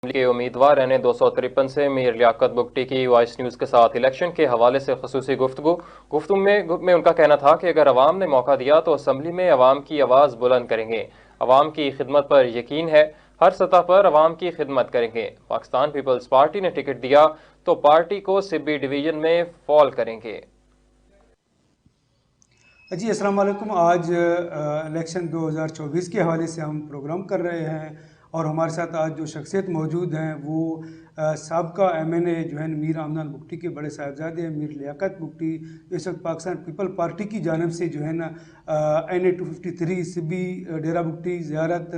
Assembly کے امیدوار NA-253 سے میر لیاقت بگٹی کی وائس نیوز کے ساتھ الیکشن کے حوالے سے خصوصی گفتگو میں ان کا کہنا تھا کہ اگر عوام نے موقع دیا تو اسمبلی میں عوام کی آواز بلند کریں گے. عوام کی خدمت پر یقین ہے, ہر سطح پر عوام کی خدمت کریں گے. پاکستان پیپلز پارٹی نے ٹکٹ دیا تو پارٹی کو سبی ڈویژن میں فال کریں گے. جی السلام علیکم. آج الیکشن 2024 کے حوالے سے ہم پروگرام کر رہے ہیں اور ہمارے ساتھ آج جو شخصیت موجود ہیں وہ سابقہ MNA جو ہیں میر عمدان بگٹی کے بڑے صاحبزادے ہیں میر لیاقت بگٹی. اس وقت پاکستان پیپل پارٹی کی جانب سے جو ہے نا NA-253 سبی ڈیرہ بگٹی زیارت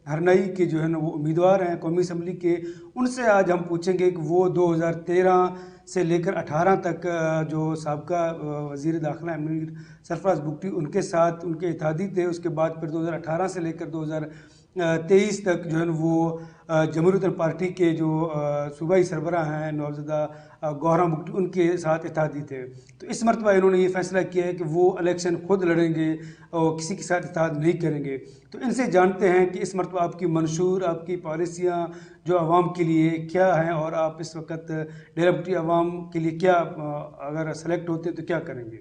ہرنائی کے جو ہے نا وہ امیدوار ہیں قومی اسمبلی کے. ان سے آج ہم پوچھیں گے کہ وہ 2013 سے لے کر 18 تک جو سابقہ وزیر داخلہ میر سرفراز بگٹی ان کے ساتھ ان کے اتحادی تھے. اس کے بعد پھر 2018 سے لے کر 2023 تک جو ہے وہ جمہوریت پارٹی کے جو صوبائی سربراہ ہیں نوابزادہ گوہراں بگٹی ان کے ساتھ اتحادی تھے. تو اس مرتبہ انہوں نے یہ فیصلہ کیا ہے کہ وہ الیکشن خود لڑیں گے اور کسی کے ساتھ اتحاد نہیں کریں گے. تو ان سے جانتے ہیں کہ اس مرتبہ آپ کی منشور آپ کی پالیسیاں جو عوام کے لیے کیا ہیں اور آپ اس وقت ڈیرہ بگٹی عوام کے لیے کیا اگر سلیکٹ ہوتے تو کیا کریں گے.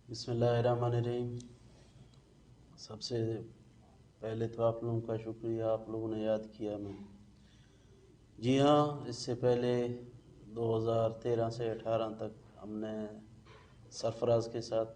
بسم اللہ الرحمن الرحیم. سب سے پہلے تو آپ لوگوں کا شکریہ, آپ لوگوں نے یاد کیا میں. جی ہاں, اس سے پہلے 2013 سے 18 تک ہم نے سرفراز کے ساتھ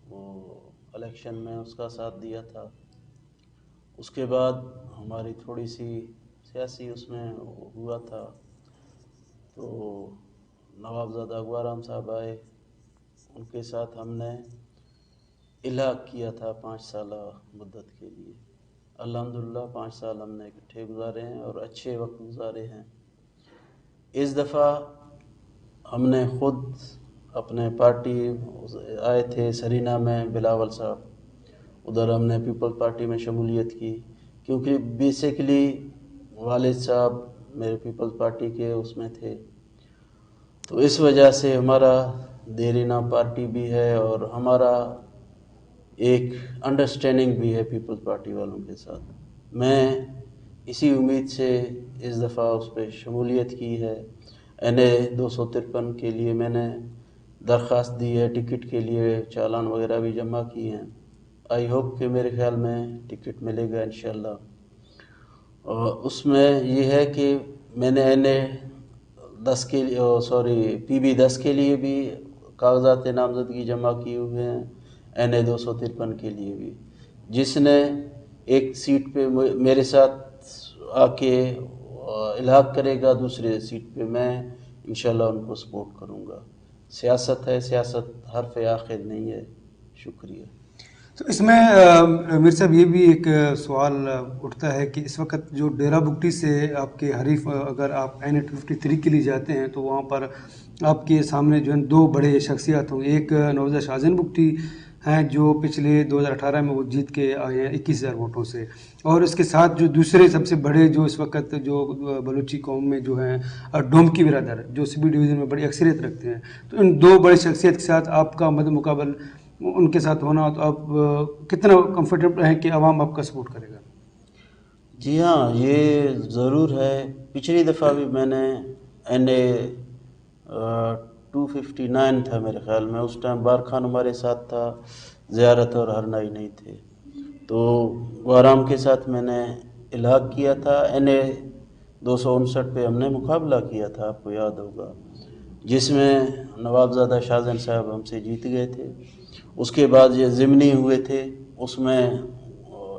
وہ الیکشن میں اس کا ساتھ دیا تھا. اس کے بعد ہماری تھوڑی سی سیاسی اس میں ہوا تھا تو نوابزادہ گوہراں صاحب آئے, ان کے ساتھ ہم نے الحاق کیا تھا 5 سالہ مدت کے لیے. الحمدللہ 5 سال ہم نے اکٹھے گزارے ہیں اور اچھے وقت گزارے ہیں. اس دفعہ ہم نے خود اپنے پارٹی آئے تھے سرینا میں, بلاول صاحب, ادھر ہم نے پیپل پارٹی میں شمولیت کی کیونکہ بیسیکلی والد صاحب میرے پیپل پارٹی کے اس میں تھے. تو اس وجہ سے ہمارا دیرینہ پارٹی بھی ہے اور ہمارا ایک انڈرسٹینڈنگ بھی ہے پیپل پارٹی والوں کے ساتھ. میں اسی امید سے اس دفعہ اس پہ شمولیت کی ہے. NA-253 کے لیے میں نے درخواست دی ہے, ٹکٹ کے لیے چالان وغیرہ بھی جمع کی ہیں. آئی ہوپ کہ میرے خیال میں ٹکٹ ملے گا انشاءاللہ. اور اس میں یہ ہے کہ میں نے NA-10 کے لیے PB-10 کے لیے بھی کاغذات نامزدگی جمع کیے ہوئے ہیں, NA-253 کے لیے بھی. جس نے ایک سیٹ پہ میرے ساتھ آ کے الحاق کرے گا, دوسرے سیٹ پہ میں انشاءاللہ ان کو سپورٹ کروں گا. سیاست ہے, سیاست حرف آخر نہیں ہے. شکریہ. تو اس میں میر صاحب یہ بھی ایک سوال اٹھتا ہے کہ اس وقت جو ڈیرہ بگٹی سے آپ کے حریف اگر آپ NA-253 کے لیے جاتے ہیں تو وہاں پر آپ کے سامنے جو ہے 2 بڑے شخصیات ہوں. ایک نوابزادہ شاہزین بگٹی ہیں جو پچھلے 2018 میں وہ جیت کے آئے ہیں 21,000 ووٹوں سے, اور اس کے ساتھ جو دوسرے سب سے بڑے جو اس وقت جو بلوچی قوم میں جو ہیں ڈومکی برادر جو سبی ڈویژن میں بڑی اکثریت رکھتے ہیں. تو ان 2 بڑے شخصیت کے ساتھ آپ کا مد مقابل ان کے ساتھ ہونا تو آپ کتنا کمفرٹیبل ہیں کہ عوام آپ کا سپورٹ کرے گا. جی ہاں, یہ ضرور ہے. پچھلی دفعہ بھی میں نے NA-259 تھا میرے خیال میں, اس ٹائم بار خان ہمارے ساتھ تھا, زیارت اور ہرنائی نہیں تھے. تو گوہراں کے ساتھ میں نے الحاق کیا تھا. NA-259 پہ ہم نے مقابلہ کیا تھا, آپ کو یاد ہوگا, جس میں نوابزادہ شاہزین صاحب ہم سے جیت گئے تھے. اس کے بعد یہ ضمنی ہوئے تھے, اس میں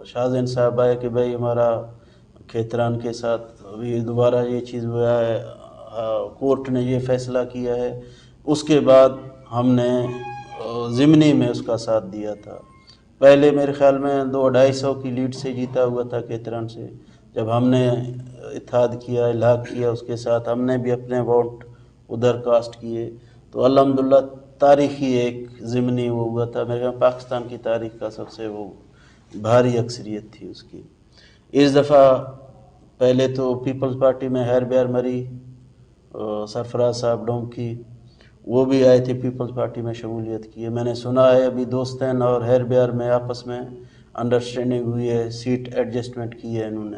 شاہزین صاحب آئے کہ بھائی ہمارا کھیتران کے ساتھ ابھی دوبارہ یہ چیز ہوا ہے, کورٹ نے یہ فیصلہ کیا ہے. اس کے بعد ہم نے ضمنی میں اس کا ساتھ دیا تھا. پہلے میرے خیال میں 200-250 کی لیڈ سے جیتا ہوا تھا کھیتران سے. جب ہم نے اتحاد کیا, الحاق کیا اس کے ساتھ, ہم نے بھی اپنے ووٹ ادھر کاسٹ کیے, تو الحمدللہ تاریخی ایک ضمنی وہ ہوا تھا. میرے خیال پاکستان کی تاریخ کا سب سے وہ بھاری اکثریت تھی اس کی. اس دفعہ پہلے تو پیپلز پارٹی میں ہیر بیار مری, سرفراز صاحب ڈومکی, وہ بھی آئے تھے پیپلز پارٹی میں شمولیت کی ہے. میں نے سنا ہے ابھی دوستین اور ہیر بیار میں آپس میں انڈرسٹینڈنگ ہوئی ہے, سیٹ ایڈجسٹمنٹ کی ہے انہوں نے.